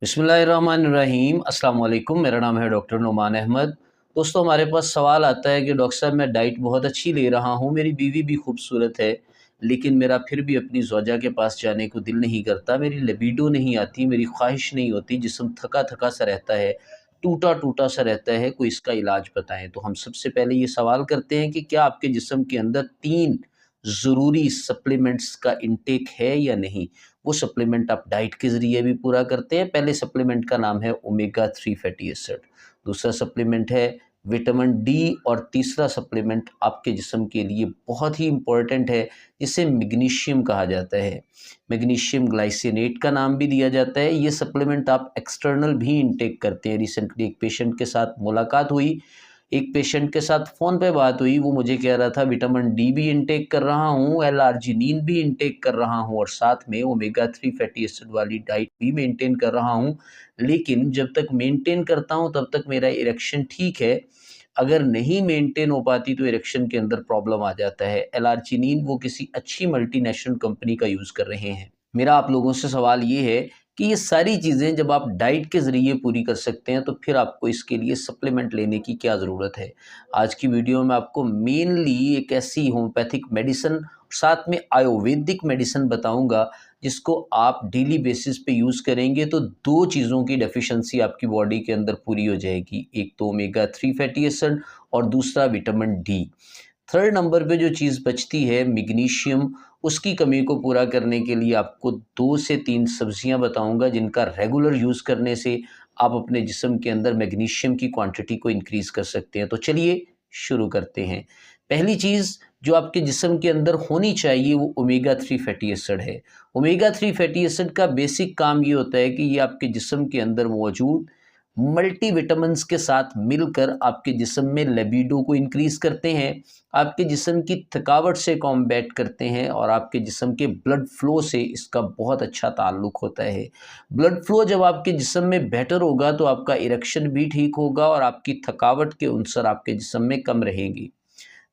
बिस्मिल्लाहिर्रहमानिर्रहीम। अस्सलाम वालेकुम। मेरा नाम है डॉक्टर नुमान अहमद। दोस्तों, हमारे पास सवाल आता है कि डॉक्टर साहब मैं डाइट बहुत अच्छी ले रहा हूँ, मेरी बीवी भी खूबसूरत है, लेकिन मेरा फिर भी अपनी ज़ौजा के पास जाने को दिल नहीं करता, मेरी लिबिडो नहीं आती, मेरी ख्वाहिश नहीं होती, जिस्म थका-थका सा रहता है, टूटा-टूटा सा रहता है, कोई इसका इलाज बताएँ। तो हम सबसे पहले ये सवाल करते हैं कि क्या आपके जिस्म के अंदर 3 ज़रूरी सप्लीमेंट्स का इंटेक है या नहीं? वो सप्लीमेंट आप डाइट के ज़रिए भी पूरा करते हैं। पहले सप्लीमेंट का नाम है ओमेगा 3 फैटी एसिड, दूसरा सप्लीमेंट है विटामिन डी और तीसरा सप्लीमेंट आपके जिस्म के लिए बहुत ही इम्पोर्टेंट है, जिसे मैग्नीशियम कहा जाता है। मैग्नीशियम ग्लाइसिनेट का नाम भी दिया जाता है। ये सप्लीमेंट आप एक्सटर्नल भी इंटेक करते हैं। रिसेंटली एक पेशेंट के साथ मुलाकात हुई, एक पेशेंट के साथ फ़ोन पे बात हुई, वो मुझे कह रहा था विटामिन डी भी इनटेक कर रहा हूँ, एल-आर्जिनिन भी इनटेक कर रहा हूँ और साथ में ओमेगा 3 फैटी एसिड वाली डाइट भी मेंटेन कर रहा हूँ। लेकिन जब तक मेंटेन करता हूँ तब तक मेरा इरेक्शन ठीक है, अगर नहीं मेंटेन हो पाती तो इरेक्शन के अंदर प्रॉब्लम आ जाता है। एल-आर्जिनिन वो किसी अच्छी मल्टीनेशनल कंपनी का यूज़ कर रहे हैं। मेरा आप लोगों से सवाल ये है कि ये सारी चीज़ें जब आप डाइट के ज़रिए पूरी कर सकते हैं, तो फिर आपको इसके लिए सप्लीमेंट लेने की क्या ज़रूरत है? आज की वीडियो में आपको मेनली एक ऐसी होम्योपैथिक मेडिसिन, साथ में आयुर्वेदिक मेडिसिन बताऊँगा, जिसको आप डेली बेसिस पे यूज़ करेंगे तो 2 चीज़ों की डेफ़िशिएंसी आपकी बॉडी के अंदर पूरी हो जाएगी। एक तो ओमेगा 3 फैटी एसिड और दूसरा विटामिन डी। थर्ड नंबर पे जो चीज़ बचती है मैग्नीशियम, उसकी कमी को पूरा करने के लिए आपको 2 से 3 सब्जियां बताऊंगा, जिनका रेगुलर यूज़ करने से आप अपने जिस्म के अंदर मैग्नीशियम की क्वांटिटी को इंक्रीज़ कर सकते हैं। तो चलिए शुरू करते हैं। पहली चीज़ जो आपके जिस्म के अंदर होनी चाहिए वो ओमेगा 3 फैटी एसिड है। ओमेगा 3 फैटी एसिड का बेसिक काम ये होता है कि ये आपके जिस्म के अंदर मौजूद मल्टीविटामिन्स के साथ मिलकर आपके जिस्म में लिबिडो को इंक्रीज़ करते हैं, आपके जिस्म की थकावट से कॉम्बैट करते हैं और आपके जिस्म के ब्लड फ्लो से इसका बहुत अच्छा ताल्लुक़ होता है। ब्लड फ्लो जब आपके जिस्म में बेहतर होगा तो आपका इरेक्शन भी ठीक होगा और आपकी थकावट के उनसर आपके जिस्म में कम रहेंगी।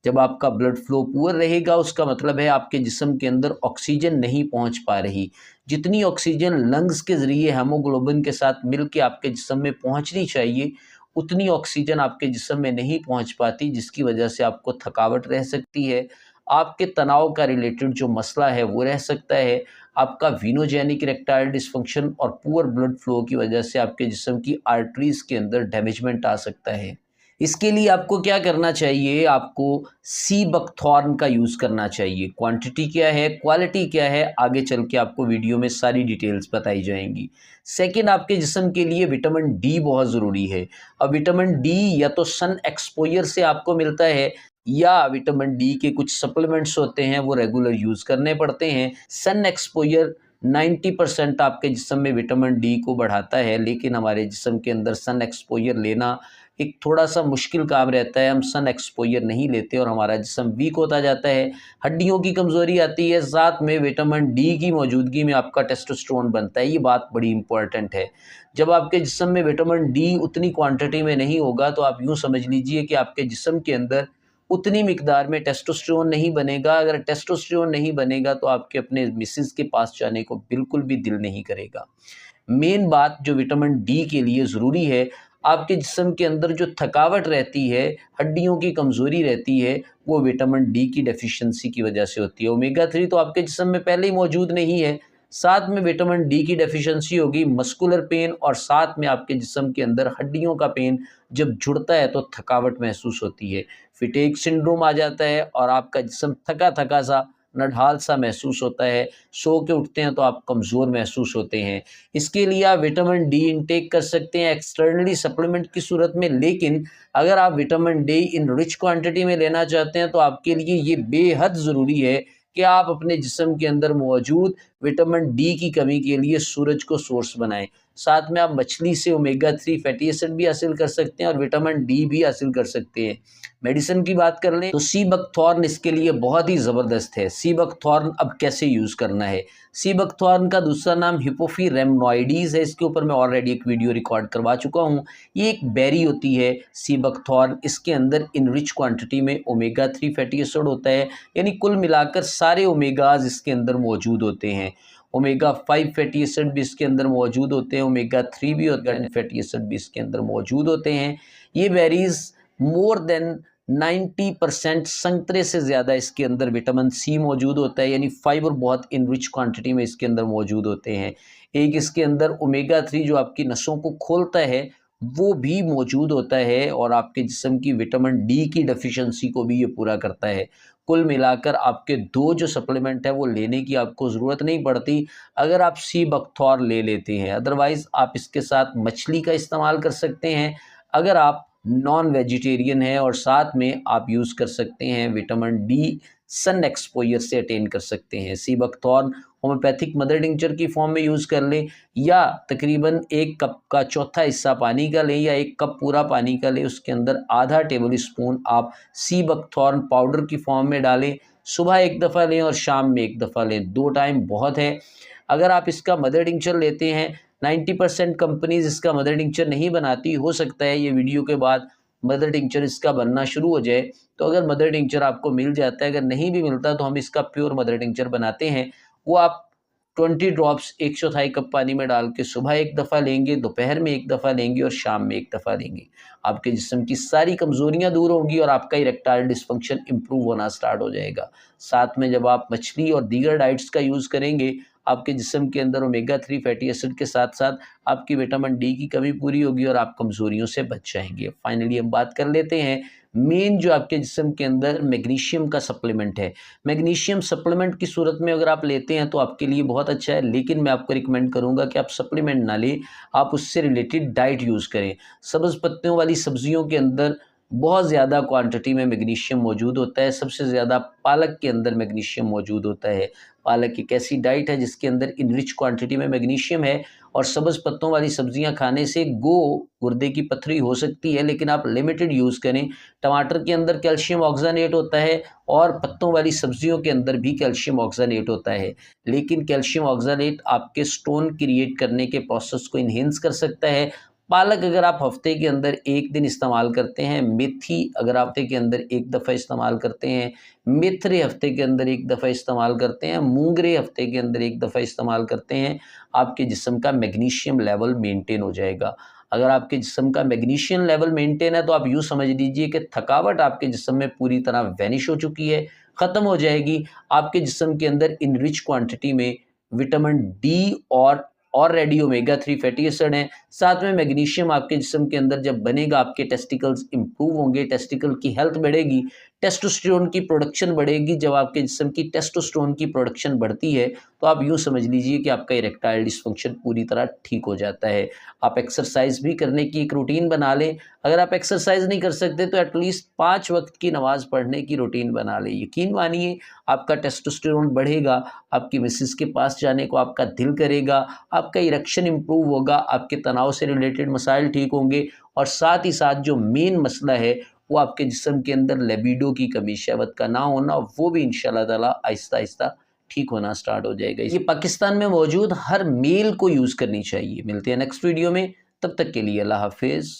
जब आपका ब्लड फ्लो पुअर रहेगा, उसका मतलब है आपके जिस्म के अंदर ऑक्सीजन नहीं पहुंच पा रही। जितनी ऑक्सीजन लंग्स के ज़रिए हेमोग्लोबिन के साथ मिल के आपके जिस्म में पहुंचनी चाहिए, उतनी ऑक्सीजन आपके जिस्म में नहीं पहुंच पाती, जिसकी वजह से आपको थकावट रह सकती है। आपके तनाव का रिलेटेड जो मसला है वो रह सकता है। आपका वीनोजेनिक इरेक्टाइल डिसफंक्शन और पुअर ब्लड फ्लो की वजह से आपके जिस्म की आर्टरीज़ के अंदर डैमेजमेंट आ सकता है। इसके लिए आपको क्या करना चाहिए? आपको सी बकथॉर्न का यूज़ करना चाहिए। क्वांटिटी क्या है, क्वालिटी क्या है, आगे चल के आपको वीडियो में सारी डिटेल्स बताई जाएँगी। सेकंड, आपके जिस्म के लिए विटामिन डी बहुत ज़रूरी है। अब विटामिन डी या तो सन एक्सपोज़र से आपको मिलता है, या विटामिन डी के कुछ सप्लीमेंट्स होते हैं वो रेगुलर यूज़ करने पड़ते हैं। सन एक्सपोज़र 90% आपके जिस्म में विटामिन डी को बढ़ाता है, लेकिन हमारे जिस्म के अंदर सन एक्सपोज़र लेना एक थोड़ा-सा मुश्किल काम रहता है। हम सन एक्सपोज़र नहीं लेते और हमारा जिस्म वीक होता जाता है, हड्डियों की कमज़ोरी आती है, साथ में विटामिन डी की मौजूदगी में आपका टेस्टोस्टेरोन बनता है। ये बात बड़ी इम्पोर्टेंट है। जब आपके जिस्म में विटामिन डी उतनी क्वांटिटी में नहीं होगा, तो आप यूँ समझ लीजिए कि आपके जिस्म के अंदर उतनी मिकदार में टेस्टोस्टेरोन नहीं बनेगा। अगर टेस्टोस्टेरोन नहीं बनेगा तो आपके अपने मिसेज़ के पास जाने को बिल्कुल भी दिल नहीं करेगा। मेन बात जो विटामिन डी के लिए ज़रूरी है, आपके जिस्म के अंदर जो थकावट रहती है, हड्डियों की कमज़ोरी रहती है, वो विटामिन डी की डेफ़िशिएंसी की वजह से होती है। ओमेगा 3 तो आपके जिस्म में पहले ही मौजूद नहीं है, साथ में विटामिन डी की डेफ़िशिएंसी होगी, मस्कुलर पेन और साथ में आपके जिस्म के अंदर हड्डियों का पेन जब जुड़ता है तो थकावट महसूस होती है। फ़ैटीग सिंड्रोम आ जाता है और आपका जिस्म थका-थका सा, नढाल सा महसूस होता है। सो के उठते हैं तो आप कमज़ोर महसूस होते हैं। इसके लिए आप विटामिन डी इंटेक कर सकते हैं एक्सटर्नली सप्लीमेंट की सूरत में, लेकिन अगर आप विटामिन डी इन रिच क्वांटिटी में लेना चाहते हैं तो आपके लिए ये बेहद ज़रूरी है कि आप अपने जिस्म के अंदर मौजूद विटामिन डी की कमी के लिए सूरज को सोर्स बनाएं। साथ में आप मछली से ओमेगा 3 फैटी एसिड भी हासिल कर सकते हैं और विटामिन डी भी हासिल कर सकते हैं। मेडिसिन की बात कर लें तो सी बकथॉर्न इसके लिए बहुत ही ज़बरदस्त है। सी बकथॉर्न अब कैसे यूज़ करना है? सी बकथॉर्न का दूसरा नाम हिपोफी रेमनॉइडीज़ है। इसके ऊपर मैं ऑलरेडी एक वीडियो रिकॉर्ड करवा चुका हूँ। ये एक बेरी होती है सी बकथॉर्न, इसके अंदर इन रिच क्वांटिटी में ओमेगा 3 फैटी एसिड होता है, यानी कुल मिलाकर सारे ओमेगाज इसके अंदर मौजूद होते हैं। ओमेगा 5 फैटी एसिड भी इसके अंदर मौजूद होते हैं, ओमेगा 3 भी और फैटी एसिड भी इसके अंदर मौजूद होते हैं। ये बेरीज मोर देन 90% संतरे से ज़्यादा इसके अंदर विटामिन सी मौजूद होता है, यानी फाइबर बहुत इनरिच क्वांटिटी में इसके अंदर मौजूद होते हैं। एक इसके अंदर ओमेगा 3 जो आपकी नसों को खोलता है वो भी मौजूद होता है और आपके जिस्म की विटामिन डी की डेफिशिएंसी को भी ये पूरा करता है। कुल मिलाकर आपके दो जो सप्लीमेंट है वो लेने की आपको ज़रूरत नहीं पड़ती अगर आप सी बख्तौर ले लेते हैं। अदरवाइज़ आप इसके साथ मछली का इस्तेमाल कर सकते हैं अगर आप नॉन वेजिटेरियन है, और साथ में आप यूज़ कर सकते हैं विटामिन डी सन एक्सपोजर से अटेन कर सकते हैं। सी बख्तौर होम्योपैथिक मदर टिंचर की फॉर्म में यूज़ कर लें या तकरीबन 1 कप का चौथा हिस्सा पानी का लें या 1 कप पूरा पानी का लें, उसके अंदर आधा टेबल स्पून आप सी बख्तौर पाउडर की फॉर्म में डालें। सुबह एक दफ़ा लें और शाम में एक दफ़ा लें, 2 टाइम बहुत है। अगर आप इसका मदर टिंचर लेते हैं, 90% कंपनीज़ इसका मदर टिंचर नहीं बनाती, हो सकता है ये वीडियो के बाद मदर टिंचर इसका बनना शुरू हो जाए। तो अगर मदर टिंचर आपको मिल जाता है, अगर नहीं भी मिलता तो हम इसका प्योर मदर टिंचर बनाते हैं। वो आप 20 ड्रॉप्स 1/4 कप पानी में डाल के सुबह एक दफ़ा लेंगे, दोपहर में एक दफ़ा लेंगे और शाम में एक दफ़ा लेंगे। आपके जिस्म की सारी कमज़ोरियाँ दूर होंगी और आपका इरेक्टाइल डिस्फंक्शन इम्प्रूव होना स्टार्ट हो जाएगा। साथ में जब आप मछली और दीगर डाइट्स का यूज़ करेंगे, आपके जिस्म के अंदर ओमेगा 3 फैटी एसिड के साथ साथ आपकी विटामिन डी की कमी पूरी होगी और आप कमज़ोरियों से बच जाएंगे। फाइनली हम बात कर लेते हैं मेन जो आपके जिस्म के अंदर मैग्नीशियम का सप्लीमेंट है। मैग्नीशियम सप्लीमेंट की सूरत में अगर आप लेते हैं तो आपके लिए बहुत अच्छा है, लेकिन मैं आपको रिकमेंड करूंगा कि आप सप्लीमेंट ना लें, आप उससे रिलेटेड डाइट यूज़ करें। सब्ज़ पत्तियों वाली सब्जियों के अंदर बहुत ज़्यादा क्वांटिटी में मैग्नीशियम मौजूद होता है। सबसे ज़्यादा पालक के अंदर मैग्नीशियम मौजूद होता है। पालक एक ऐसी डाइट है जिसके अंदर इनरिच क्वांटिटी में मैग्नीशियम है, और सब्ज़ पत्तों वाली सब्जियां खाने से गुर्दे की पथरी हो सकती है, लेकिन आप लिमिटेड यूज़ करें। टमाटर के अंदर कैल्शियम ऑक्सानेट होता है और पत्तों वाली सब्जियों के अंदर भी कैल्शियम ऑक्सानेट होता है, लेकिन कैल्शियम ऑक्सानेट आपके स्टोन क्रिएट करने के प्रोसेस को इन्हेंस कर सकता है। पालक अगर आप हफ्ते के अंदर 1 दिन इस्तेमाल करते हैं, मेथी अगर हफ्ते के अंदर 1 दफ़ा इस्तेमाल करते हैं, मेथरे हफ्ते के अंदर 1 दफ़ा इस्तेमाल करते हैं, मूंगरे हफ्ते के अंदर 1 दफ़ा इस्तेमाल करते हैं, आपके जिस्म का मैग्नीशियम लेवल मेंटेन हो जाएगा। अगर आपके जिस्म का मैग्नीशियम लेवल मेंटेन है तो आप यूँ समझ लीजिए कि थकावट आपके जिस्म में पूरी तरह वैनिश हो चुकी है, ख़त्म हो जाएगी। आपके जिस्म के अंदर इन रिच क्वांटिटी में विटामिन डी और ऑलरेडी ओमेगा 3 फैटी एसिड हैं। साथ में मैग्नीशियम आपके जिस्म के अंदर जब बनेगा, आपके टेस्टिकल्स इंप्रूव होंगे, टेस्टिकल की हेल्थ बढ़ेगी, टेस्टोस्टेरोन की प्रोडक्शन बढ़ेगी। जब आपके जिस्म की टेस्टोस्टेरोन की प्रोडक्शन बढ़ती है तो आप यूँ समझ लीजिए कि आपका इरेक्टाइल डिस्फंक्शन पूरी तरह ठीक हो जाता है। आप एक्सरसाइज भी करने की एक रूटीन बना लें। अगर आप एक्सरसाइज नहीं कर सकते तो एटलीस्ट 5 वक्त की नमाज़ पढ़ने की रूटीन बना लें। यकीन मानिए आपका टेस्टोस्टेरोन बढ़ेगा, आपकी मिसेस के पास जाने को आपका दिल करेगा, आपका इरेक्शन इंप्रूव होगा, आपके तनाव से रिलेटेड मसाइल ठीक होंगे, और साथ ही साथ जो मेन मसला है वो आपके जिस्म के अंदर लिबिडो की कमी, शहवत का ना होना, वो भी इंशाल्लाह ताला आहिस्ता आहिस्ता ठीक होना स्टार्ट हो जाएगा। ये पाकिस्तान में मौजूद हर मेल को यूज़ करनी चाहिए। मिलते हैं नेक्स्ट वीडियो में, तब तक के लिए अल्लाह हाफिज़।